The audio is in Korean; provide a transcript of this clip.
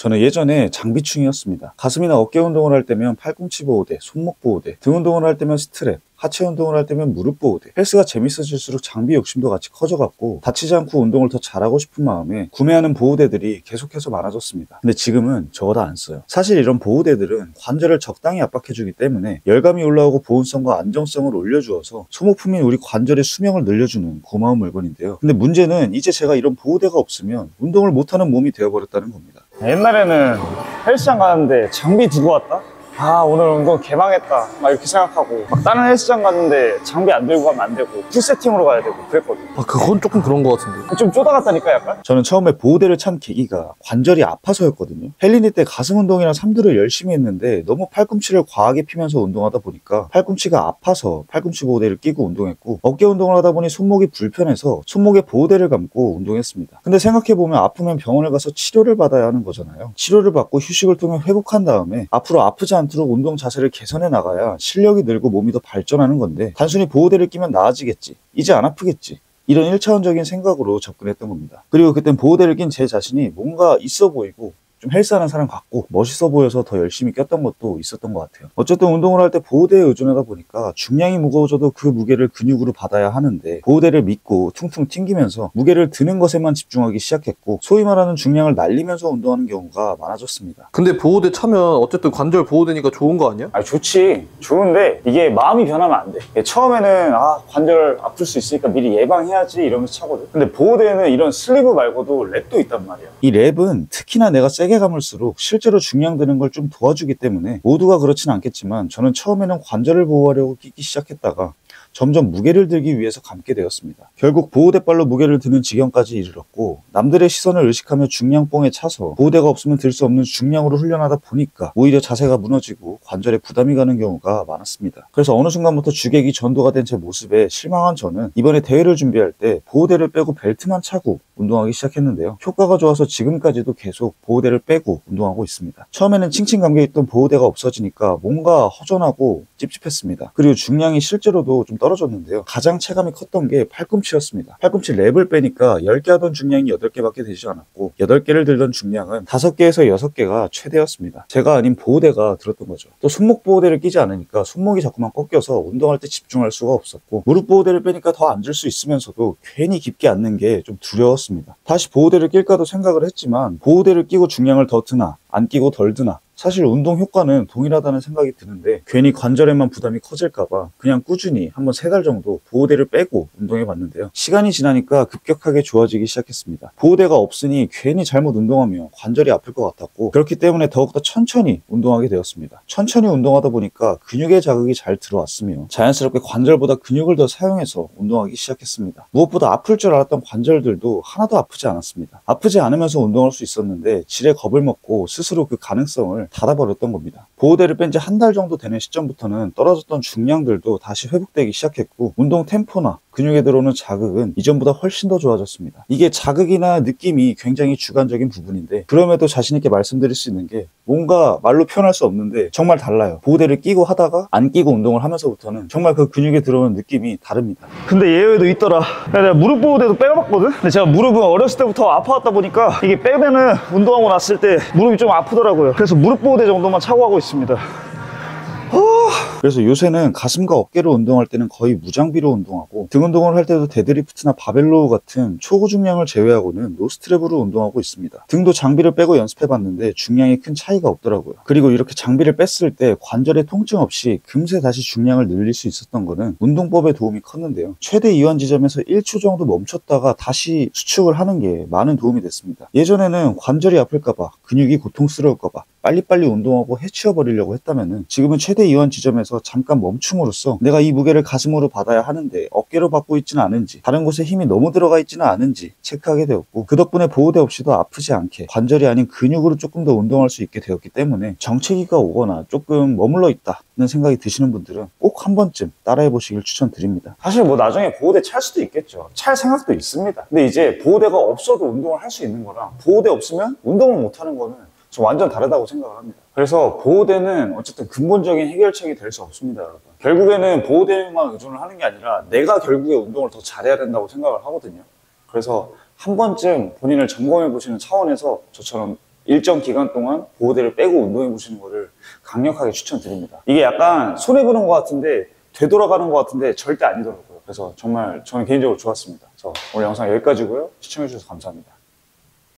저는 예전에 장비충이었습니다. 가슴이나 어깨 운동을 할 때면 팔꿈치 보호대, 손목 보호대, 등 운동을 할 때면 스트랩, 하체 운동을 할 때면 무릎 보호대. 헬스가 재밌어질수록 장비 욕심도 같이 커져갖고 다치지 않고 운동을 더 잘하고 싶은 마음에 구매하는 보호대들이 계속해서 많아졌습니다. 근데 지금은 저보다 안 써요. 사실 이런 보호대들은 관절을 적당히 압박해주기 때문에 열감이 올라오고 보온성과 안정성을 올려주어서 소모품인 우리 관절의 수명을 늘려주는 고마운 물건인데요. 근데 문제는 이제 제가 이런 보호대가 없으면 운동을 못하는 몸이 되어버렸다는 겁니다. 옛날에는 헬스장 가는데 장비 두고 왔다? 아, 오늘 운동 개망했다 막 이렇게 생각하고, 막 다른 헬스장 갔는데 장비 안 들고 가면 안 되고 풀 세팅으로 가야 되고 그랬거든. 그건 조금 그런 것 같은데. 좀 쪼다갔다니까 약간? 저는 처음에 보호대를 찬 계기가 관절이 아파서였거든요. 헬린이 때 가슴 운동이랑 삼두를 열심히 했는데 너무 팔꿈치를 과하게 피면서 운동하다 보니까 팔꿈치가 아파서 팔꿈치 보호대를 끼고 운동했고, 어깨 운동을 하다 보니 손목이 불편해서 손목에 보호대를 감고 운동했습니다. 근데 생각해보면 아프면 병원을 가서 치료를 받아야 하는 거잖아요. 치료를 받고 휴식을 통해 회복한 다음에 앞으로 아프지 않도록 운동 자세를 개선해 나가야 실력이 늘고 몸이 더 발전하는 건데, 단순히 보호대를 끼면 나아지겠지, 이제 안 아프겠지, 이런 1차원적인 생각으로 접근했던 겁니다. 그리고 그땐 보호대를 낀 제 자신이 뭔가 있어 보이고 좀 헬스하는 사람 같고 멋있어 보여서 더 열심히 꼈던 것도 있었던 것 같아요. 어쨌든 운동을 할 때 보호대에 의존하다 보니까 중량이 무거워져도 그 무게를 근육으로 받아야 하는데, 보호대를 믿고 퉁퉁 튕기면서 무게를 드는 것에만 집중하기 시작했고, 소위 말하는 중량을 날리면서 운동하는 경우가 많아졌습니다. 근데 보호대 차면 어쨌든 관절 보호대니까 좋은 거 아니야? 아, 좋지. 좋은데 이게 마음이 변하면 안 돼. 처음에는 관절 아플 수 있으니까 미리 예방해야지 이러면서 차거든. 근데 보호대는 이런 슬리브 말고도 랩도 있단 말이야. 이 랩은 특히나 내가 세게 감을수록 실제로 중량 드는 걸 좀 도와주기 때문에, 모두가 그렇진 않겠지만 저는 처음에는 관절을 보호하려고 끼기 시작했다가 점점 무게를 들기 위해서 감게 되었습니다. 결국 보호대발로 무게를 드는 지경까지 이르렀고, 남들의 시선을 의식하며 중량뽕에 차서 보호대가 없으면 들 수 없는 중량으로 훈련하다 보니까 오히려 자세가 무너지고 관절에 부담이 가는 경우가 많았습니다. 그래서 어느 순간부터 주객이 전도가 된 제 모습에 실망한 저는 이번에 대회를 준비할 때 보호대를 빼고 벨트만 차고 운동하기 시작했는데요. 효과가 좋아서 지금까지도 계속 보호대를 빼고 운동하고 있습니다. 처음에는 칭칭 감겨있던 보호대가 없어지니까 뭔가 허전하고 찝찝했습니다. 그리고 중량이 실제로도 좀 떨어졌는데요. 가장 체감이 컸던 게 팔꿈치였습니다. 팔꿈치 랩을 빼니까 10개 하던 중량이 8개밖에 되지 않았고, 8개를 들던 중량은 5개에서 6개가 최대였습니다. 제가 아닌 보호대가 들었던 거죠. 또 손목 보호대를 끼지 않으니까 손목이 자꾸만 꺾여서 운동할 때 집중할 수가 없었고, 무릎 보호대를 빼니까 더 앉을 수 있으면서도 괜히 깊게 앉는 게 좀 두려웠습니다. 다시 보호대를 낄까도 생각을 했지만, 보호대를 끼고 중량을 더 드나 안 끼고 덜 드나 사실 운동 효과는 동일하다는 생각이 드는데, 괜히 관절에만 부담이 커질까봐 그냥 꾸준히 한번 3달 정도 보호대를 빼고 운동해봤는데요. 시간이 지나니까 급격하게 좋아지기 시작했습니다. 보호대가 없으니 괜히 잘못 운동하면 관절이 아플 것 같았고, 그렇기 때문에 더욱더 천천히 운동하게 되었습니다. 천천히 운동하다 보니까 근육의 자극이 잘 들어왔으며 자연스럽게 관절보다 근육을 더 사용해서 운동하기 시작했습니다. 무엇보다 아플 줄 알았던 관절들도 하나도 아프지 않았습니다. 아프지 않으면서 운동할 수 있었는데 질에 겁을 먹고 스스로 그 가능성을 닫아버렸던 겁니다. 보호대를 뺀 지 한 달 정도 되는 시점부터는 떨어졌던 중량들도 다시 회복되기 시작했고, 운동 템포나 근육에 들어오는 자극은 이전보다 훨씬 더 좋아졌습니다. 이게 자극이나 느낌이 굉장히 주관적인 부분인데, 그럼에도 자신있게 말씀드릴 수 있는 게 뭔가 말로 표현할 수 없는데 정말 달라요. 보호대를 끼고 하다가 안 끼고 운동을 하면서부터는 정말 그 근육에 들어오는 느낌이 다릅니다. 근데 예외도 있더라. 내가 무릎 보호대도 빼봤거든? 근데 제가 무릎은 어렸을 때부터 아파왔다 보니까 이게 빼면은 운동하고 났을 때 무릎이 좀 아프더라고요. 그래서 무릎 보호대 정도만 차고 하고 있습니다. 그래서 요새는 가슴과 어깨로 운동할 때는 거의 무장비로 운동하고, 등 운동을 할 때도 데드리프트나 바벨로우 같은 초고중량을 제외하고는 노스트랩으로 운동하고 있습니다. 등도 장비를 빼고 연습해봤는데 중량이 큰 차이가 없더라고요. 그리고 이렇게 장비를 뺐을 때 관절에 통증 없이 금세 다시 중량을 늘릴 수 있었던 거는 운동법에 도움이 컸는데요. 최대 이완 지점에서 1초 정도 멈췄다가 다시 수축을 하는 게 많은 도움이 됐습니다. 예전에는 관절이 아플까봐, 근육이 고통스러울까봐 빨리빨리 운동하고 해치워버리려고 했다면은, 지금은 최대 이완 지점에서 잠깐 멈춤으로써 내가 이 무게를 가슴으로 받아야 하는데 어깨로 받고 있지는 않은지, 다른 곳에 힘이 너무 들어가 있지는 않은지 체크하게 되었고, 그 덕분에 보호대 없이도 아프지 않게 관절이 아닌 근육으로 조금 더 운동할 수 있게 되었기 때문에, 정체기가 오거나 조금 머물러 있다는 생각이 드시는 분들은 꼭 한 번쯤 따라해 보시길 추천드립니다. 사실 뭐 나중에 보호대 찰 수도 있겠죠. 찰 생각도 있습니다. 근데 이제 보호대가 없어도 운동을 할 수 있는 거랑, 보호대 없으면 운동을 못하는 거는 저 완전 다르다고 생각을 합니다. 그래서 보호대는 어쨌든 근본적인 해결책이 될 수 없습니다, 여러분. 결국에는 보호대만 의존을 하는 게 아니라 내가 결국에 운동을 더 잘해야 된다고 생각을 하거든요. 그래서 한 번쯤 본인을 점검해 보시는 차원에서 저처럼 일정 기간 동안 보호대를 빼고 운동해 보시는 거를 강력하게 추천드립니다. 이게 약간 손해보는 것 같은데 되돌아가는 것 같은데 절대 아니더라고요. 그래서 정말 저는 개인적으로 좋았습니다. 그래서 오늘 영상 여기까지고요. 시청해주셔서 감사합니다.